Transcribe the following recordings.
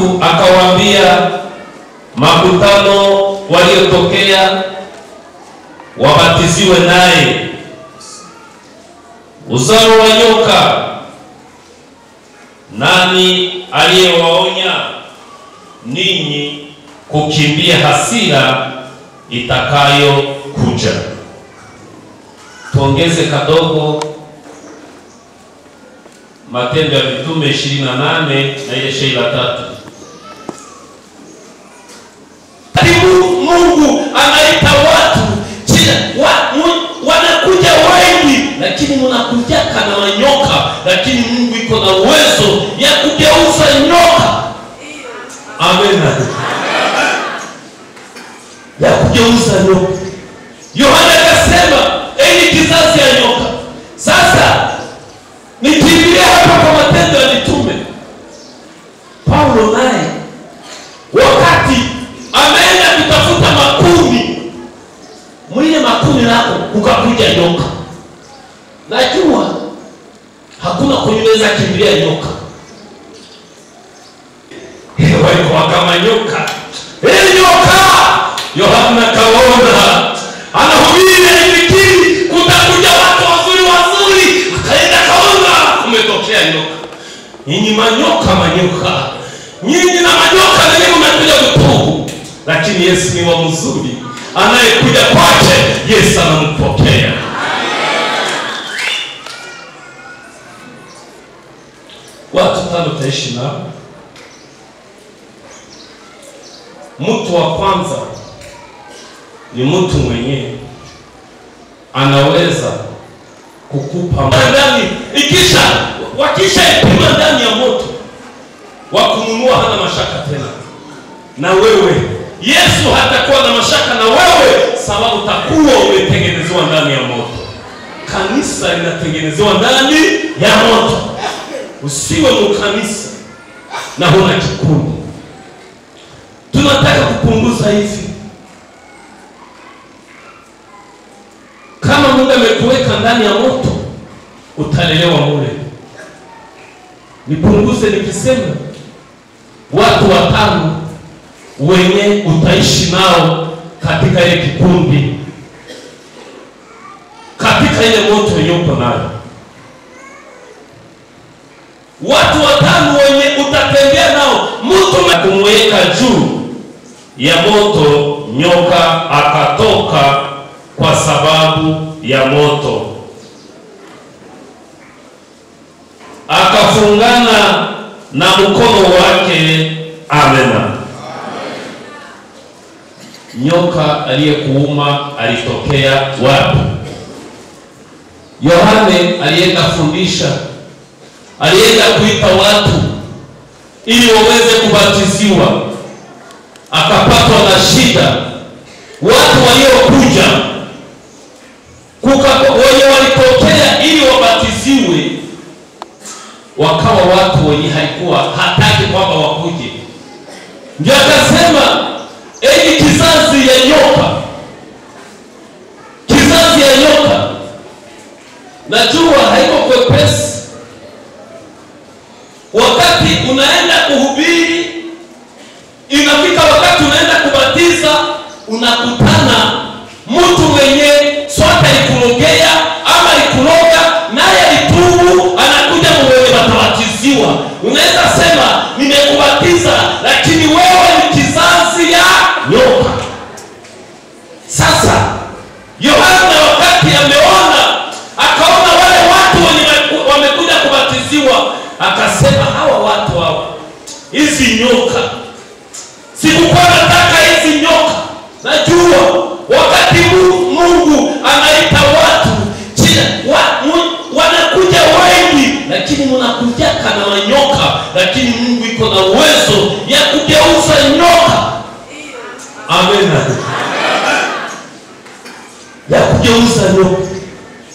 Halafu akawaambia makutano waliotokea wabatiziwe naye. Uzao wa nyoka, nani aliyewaonya ninyi kukimbia hasira itakayo kuja? Tuongeze kadogo Matendo ya Mitume 28 na ile 23. Mungu anaita watu wanakuja wengi, lakini mnakuja kana manyoka, lakini Mungu iko na uwezo ya kugeuza nyoka. Amen. Ya kugeuza nyoka. Yohana akasema, enyi kizazi ya nyoka. Sasa nikiingia hapa kwa Matendo ya Mitume, Paulo naye wakati ameenda kutafuta makuni, mwile makuni lako ukakuja nyoka. Najua hakuna kunyeweza kimbilia nyoka. Walikuwa kama nyoka. Nyoka! Yohana kaona anahubiri alifikiri kutakuja watu wazuri. Akaenda kaona kumetokea nyoka. Nyinyi manyoka. Nyinyi na manyoka na nyinyi mnakuja kutubu. Lakini Yesu ni wa mzuri. Anayekuja kwake Yesu anampokea. Watu 5 taishi nao. Mtu wa kwanza ni mtu mwenyewe anaweza kukupa ndani, wakisha ipima ndani ya moto wakununua, hana mashaka tena na wewe. Yesu hatakuwa na mashaka na wewe, sababu utakuwa umetengenezwa ndani ya moto. Kanisa linatengenezwa ndani ya moto. Usiwe mkanisa na huna kikundi. Tunataka kupunguza hivi. Kama Mungu amekuweka ndani ya moto, utalelewa mule. Nipunguze nikisema watu 5 wenye utaishi nao katika ile kikundi, katika ile moto yupo nayo. Watu 5 wenye utatembea nao, mtu kumweka juu ya moto, nyoka akatoka kwa sababu ya moto, akafungana na mkono wake. Amena. Nyoka aliyekuuma alitokea wapi? Yohane alienda fundisha, alienda kuita watu ili waweze kubatiziwa, akapatwa na shida. Watu waliokuja wenye walitokea ili wabatiziwe, wakawa watu wenye haikuwa hataki kwamba wakuje. Ndio akasema, enyi kizazi ya nyoka. Kizazi ya nyoka. Najua haiko kwepesi. Wakati unaenda kuhubiri, inafika wakati unaenda kubatiza, unakutana mtu mwenye sote alikurogea ama alikuroga naye alitubu, anakuja mwenye watabatiziwa. Unaweza sema nimekubatiza, lakini wewe ni kizazi ya nyoka. Sasa Yohana wakati ameona, akaona wale watu wenye wamekuja kubatiziwa, akasema hawa watu hawa, hizi nyoka, sikukuwa nataka hizi nyoka. Najua wakati Mungu anaita watu wanakuja wengi, lakini mnakuja kana manyoka, lakini Mungu iko na uwezo ya kugeuza nyoka. Amen. Ya kugeuza nyoka.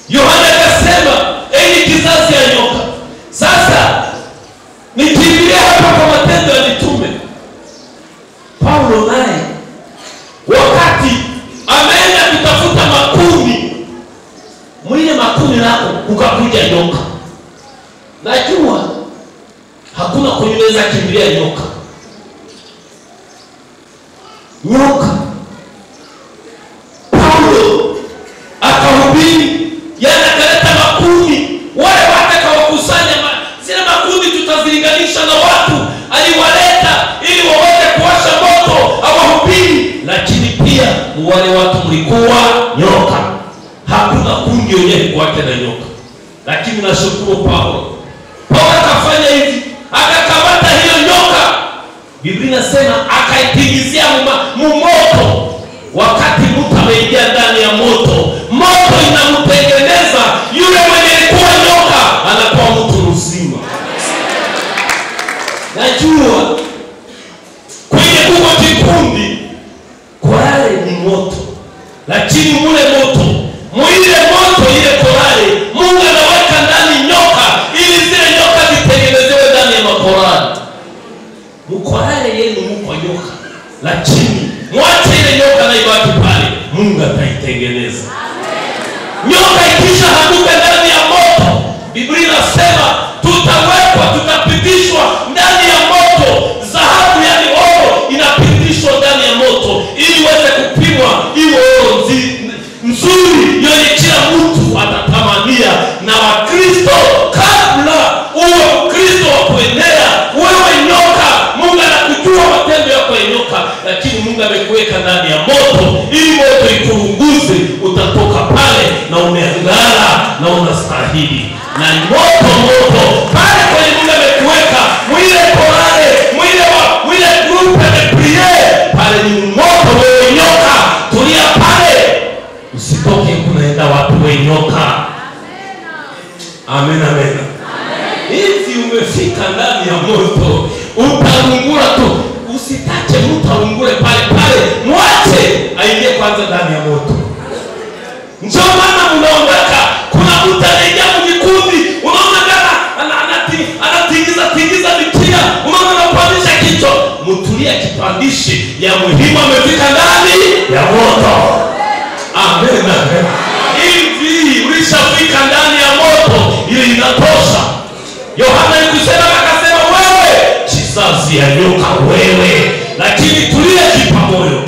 Yohana akasema, enyi kizazi ya nyoka. Sasa nikiingia hapa kwa Matendo ya Mitume, Paulo naye wakati ameenda kutafuta makuni, mwile makuni lako ukakuja nyoka. Najua hakuna kunyeweza kimbilia nyoka. wale watu mlikuwa nyoka. Hakuna kundi yenyewe kwake na nyoka. Lakini nashukuru Paulo akafanya hivi, akakamata hiyo nyoka. Biblia inasema akaitingizia moto. Wakati mtu ameingia ndani ya moto, moto inamtengeneza yule mwenye alikuwa nyoka, anakuwa mtu mzima. Najua kwenye huko kikundi korale ni moto, lakini mule moto, mwile moto ile korale, Mungu anaweka ndani nyoka ili zile nyoka zitengenezewe ndani ya makorale. Mkorale yenu mko nyoka, lakini mwache ile nyoka na ibaki pale, Mungu ataitengeneza. Nyoka ikisha haduka ndani ya moto, Biblia inasema tutapitishwa ndani ya moto. Dhahabu yani oro inapitishwa ndani ya moto ili iweze kupimwa iwe oro nzuri yenye kila mtu atatamania. Na Wakristo, kabla uwe Mkristo wa kuenea, wewe nyoka, Mungu anakujua matendo yako ya nyoka, lakini Mungu amekuweka ndani ya moto ili moto ikurunguze. Utatoka pale na umeangara na unastahili. Na moto pale kwenye Mungu amekuweka, mwile korale, mwile groupe de priere, pale ni moto. Wewe nyoka, tulia pale, usitoke kunaenda watu we nyoka. Amen. Hivi umefika ndani ya moto, utaungura tu. Usitache mtu aungure pale, mwache aingie kwanza ndani ya moto. Ndio maana mnaondoka, kuna mtu anaingia mjikundi, unaona anatingiza mikia, unaona anapandisha kichwa. Mtulia kipandishi ya muhimu, amefika ndani ya moto. Amen. Hivi ulishafika ndani ya moto, ile inatosha. Yohana alikusema akasema, wewe kizazi ya nyoka wewe, lakini tulia, jipa moyo,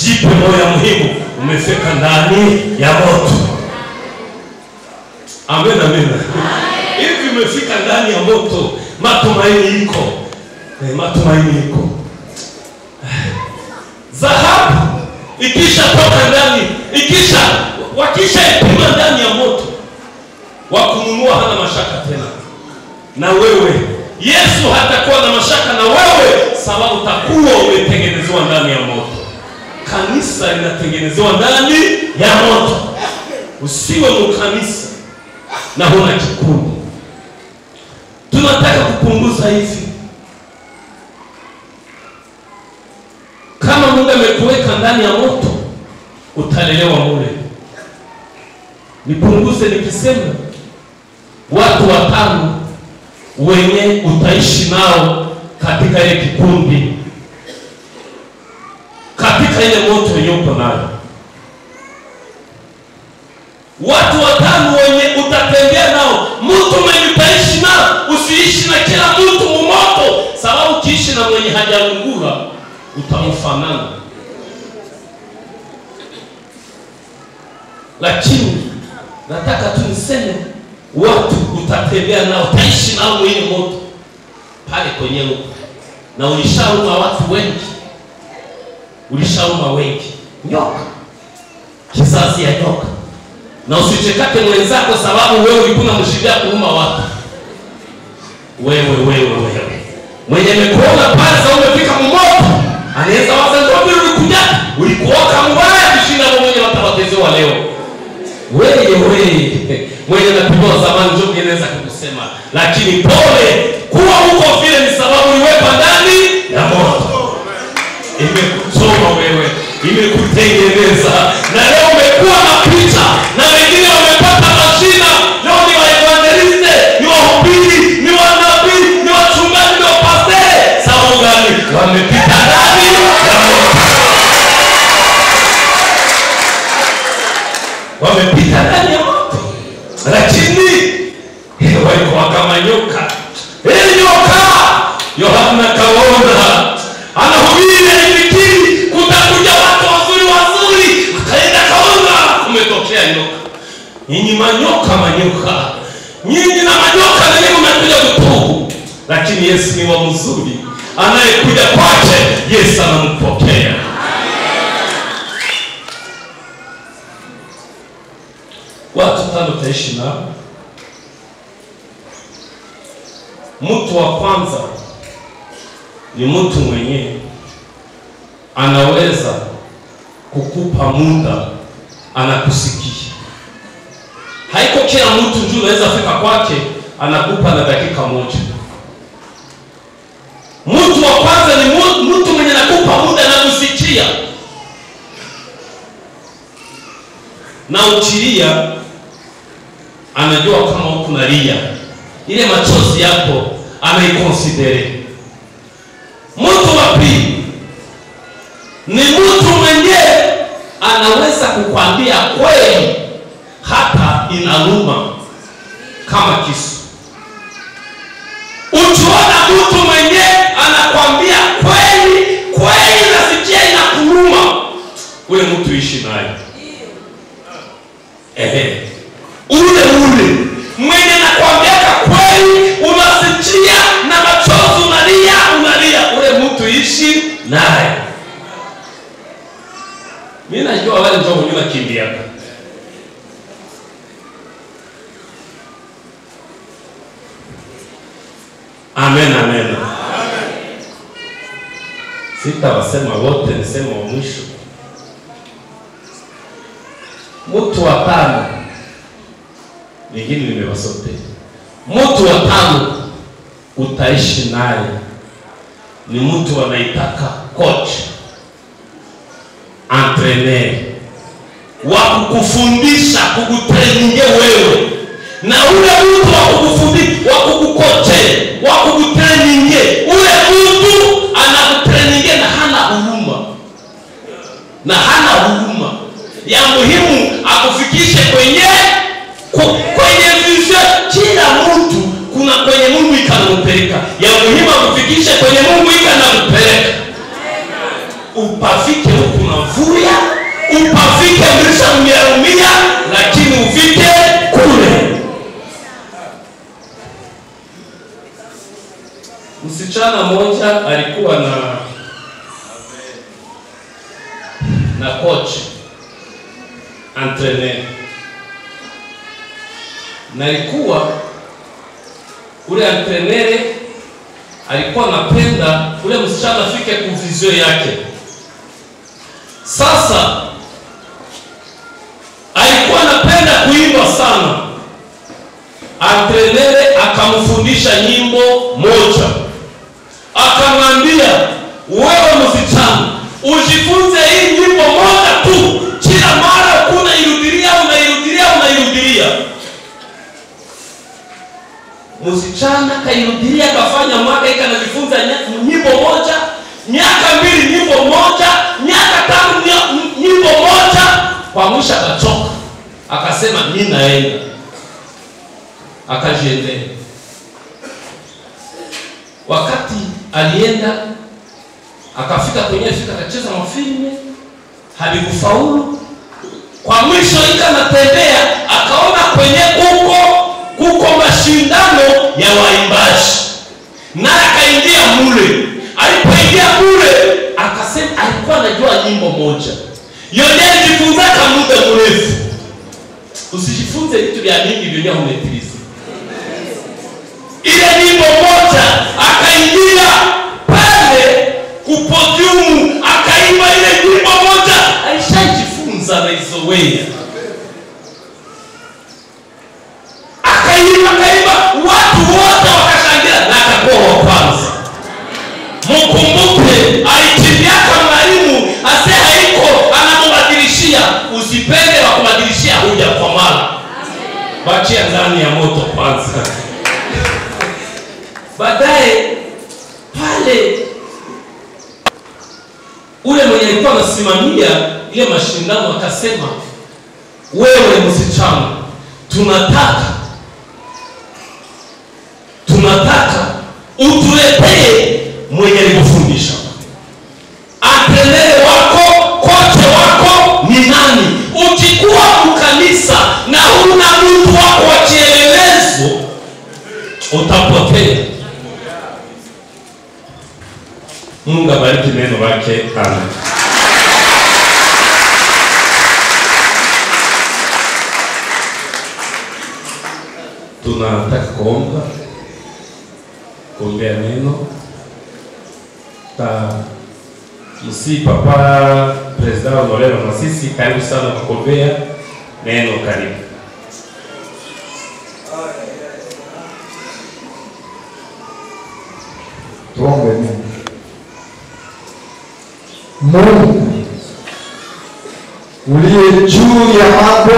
jipe moyo muhimu, umefika ndani ya moto. Amen. Hivi umefika ndani ya moto, matumaini iko. Dhahabu ikisha toka ndani, wakisha ipima ndani ya moto, wakununua hana mashaka tena. Na wewe, Yesu hatakuwa na mashaka na wewe, sababu utakuwa umetengenezewa ndani ya moto. Kanisa linatengenezewa ndani ya moto. Usiwe mkanisa na huna kikundi. Tunataka kupunguza hivi. Kama Mungu amekuweka ndani ya moto, utalelewa mule. Nipunguze nikisema watu 5 wenye utaishi nao katika ile kikundi, katika ile moto yenye uko nayo. Watu 5 wenye utatembea nao, mtu mwenye utaishi nao. Usiishi na kila mtu mmoto, sababu ukiishi na mwenye hajaungura utamfanana. Lakini nataka tu niseme watu utatembea nao, utaishi nao mwenye moto pale kwenye huko. Na ulishauma watu wengi, nyoka, kizazi ya nyoka. Na usichekate mwenzako sababu wewe ulikuwa mshidia kuuma watu. Wewe mwenye amekuona pale sasa umefika mmoto, anaweza waza ndio ulikuja, ulikuoka mbaya kushinda mwenye watawatezewa leo. Wewe mwenye napigwa zamani ndio inaweza kukusema, lakini pole, kuwa huko vile ni sababu uliwekwa ndani ya moto. Imekuchoma wewe, imekutengeneza, na leo umekuwa na picha, na wengine wamepata majina. Leo ni waevangeliste, ni wahubiri, ni wanabii, ni wachungaji, ni wapasteri. Sababu gani? Wamepita ndani ya moto. Wamepita ndani ya moto, lakini walikuwa kama nyoka. Nyoka Yohana kaona anahubiri alifikiri kutakuja watu wazuri, akaenda kaona kumetokea nyoka. Nyinyi manyoka, nyinyi na manyoka na nyinyi mmekuja kutubu, lakini Yesu ni wa mzuri, anayekuja kwake Yesu anampokea. Watu 5 utaishi nao. Mtu wa kwanza ni mtu mwenye anaweza kukupa muda, anakusikia. Haiko kila mtu njoo unaweza fika kwake anakupa na dakika moja. Mtu wa kwanza ni mtu mwenye anakupa muda na kusikia. Na ukilia anajua kama uko unalia. Ile machozi yako anaiconsidere. Mtu wa pili ni mtu mwenye anaweza kukwambia kweli hata inaluma kama kisu. Ukiona mtu mwenye anakwambia kweli nasikia inakuluma, ule mtu ishi naye. Ule mwenye anakwambia kweli unasikia na machozi unalia, ule mtu ishi naye. Mimi najua wale ndio wenye nakimbia. Amen, amen. Amen. Sitawasema wote, nisema wa mwisho. Mtu wa tano, wengine nimewasote. Mtu wa tano utaishi naye ni mtu anaitaka coach, entraîneur, wa kukufundisha, kukutraininge wewe. Na ule mtu wa kukufundisha, wa kukukoche, wa kukutraininge, ule mtu anakutraininge na hana huruma. Ya muhimu akufikishe kwenye vision. Kila mtu kuna kwenye Mungu ikampeleka. Ya muhimu akufikishe kwenye Mungu ikampeleka. Upafike huku na vuya, upafike mrisha mnyarumia, lakini ufike kule. Msichana mmoja alikuwa na coach, entraîneur. Na ilikuwa ule entraîneur alikuwa anapenda ule msichana afike ku vision yake. Sasa alikuwa anapenda kuimba sana. Entraîneur akamfundisha nyimbo moja. Akamwambia, wewe msichana, ujifunze hii nyimbo moja tu. Kila mara unairudia. Msichana kairudia, kafanya mwaka anajifunza nyimbo moja, miaka 2 nyimbo moja, miaka 5 nyimbo moja. Kwa mwisho akachoka. Akasema mimi naenda. Akajiendea. Wakati alienda akafika kwenye akacheza mafilme, halikufaulu. Kwa mwisho anatembea, akaona kwenye kuko mashindano ya waimbaji. Na akaingia mule. Alipoingia mule, akasema alikuwa anajua nyimbo moja. Yote alijifunza kwa muda mrefu. Usijifunze vitu vya mingi vyenye umetiliza. Ile nyimbo moja akaingia pale kupodium, akaimba ile nyimbo moja. Alishajifunza na izoea. Akaimba, watu wote wakashangilia na akakuwa wa kwanza. Mkumbuke alikimbia kama mwalimu, ase haiko anamubadilishia. Usipende wa kubadilishia huja kwa mara. Bachia ndani ya moto kwanza. Baadaye pale ule mwenye alikuwa anasimamia ile mashindano akasema, wewe msichana, tunataka utuletee mwenye alikufundisha. Entraîneur wako, kocha wako ni nani? Ukikuwa mkanisa na huna mtu wako wa kielelezo, utapotea. Mungu abariki neno lake. Amen. tunataka kuombea neno. Msi Papa President Honorable Masisi, karibu sana kuombea neno. Karibu. Tuombe. Mungu uliye juu ya mambo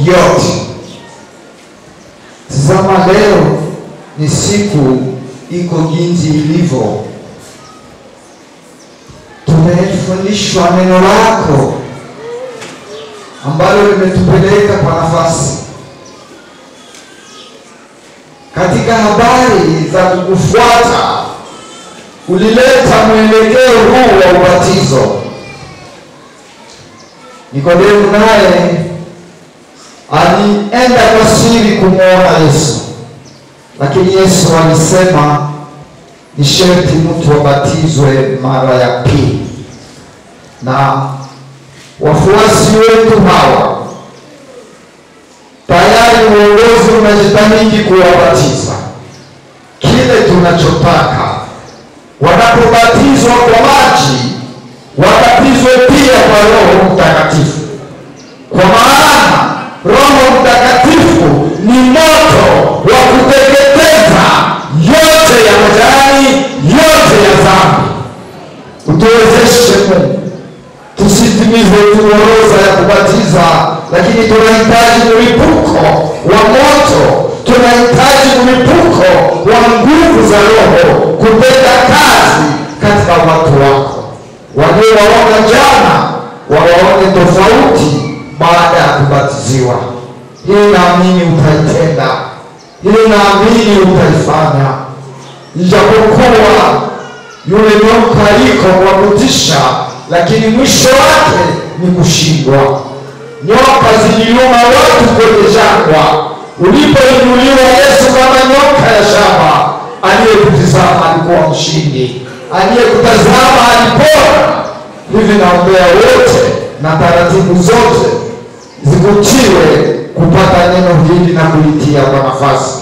yote, tazama leo ni siku iko jinsi ilivyo. Tumefundishwa neno lako ambalo limetupeleka kwa nafasi katika habari za kukufuata. Ulileta mwelekeo huu wa ubatizo. Nikodemu naye alienda kwa siri kumuona Yesu, lakini Yesu alisema ni sharti mtu abatizwe mara ya pili. Na wafuasi wetu hawa tayari uongozi unajitahidi kuwabatiza. Kile tunachotaka, wanapobatizwa kwa maji wabatizwe pia kwa Roho Mtakatifu, kwa maana Roho Mtakatifu ni moto wa kuteketeza yote ya majani, yote ya dhambi. Utuwezeshe Mungu, tusitimize tu orodha ya kubatiza, lakini tunahitaji mlipuko wa moto, tunahitaji mlipuko wa nguvu za Roho kutenda kazi katika watu wako. Waliowaona jana wawaone tofauti baada ya kubatiziwa. Hii naamini utaitenda, hii naamini utaifanya. Ijapokuwa yule nyoka iko kwa kutisha, lakini mwisho wake ni kushindwa. Nyoka ziliuma watu kwenye jangwa. Ulipoinuliwa Yesu kama nyoka ya shaba, aliyekutazama alikuwa mshindi, aliyekutazama alipona. Hivi naombea wote na taratibu zote zivutiwe kupata neno hili na kulitia kwa nafasi.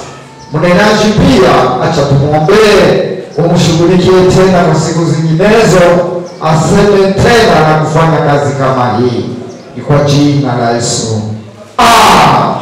Mnenaji pia acha tumuombee, umshughulikie tena kwa siku zinginezo, aseme tena na kufanya kazi kama hii. Ni kwa jina la Yesu. Amen.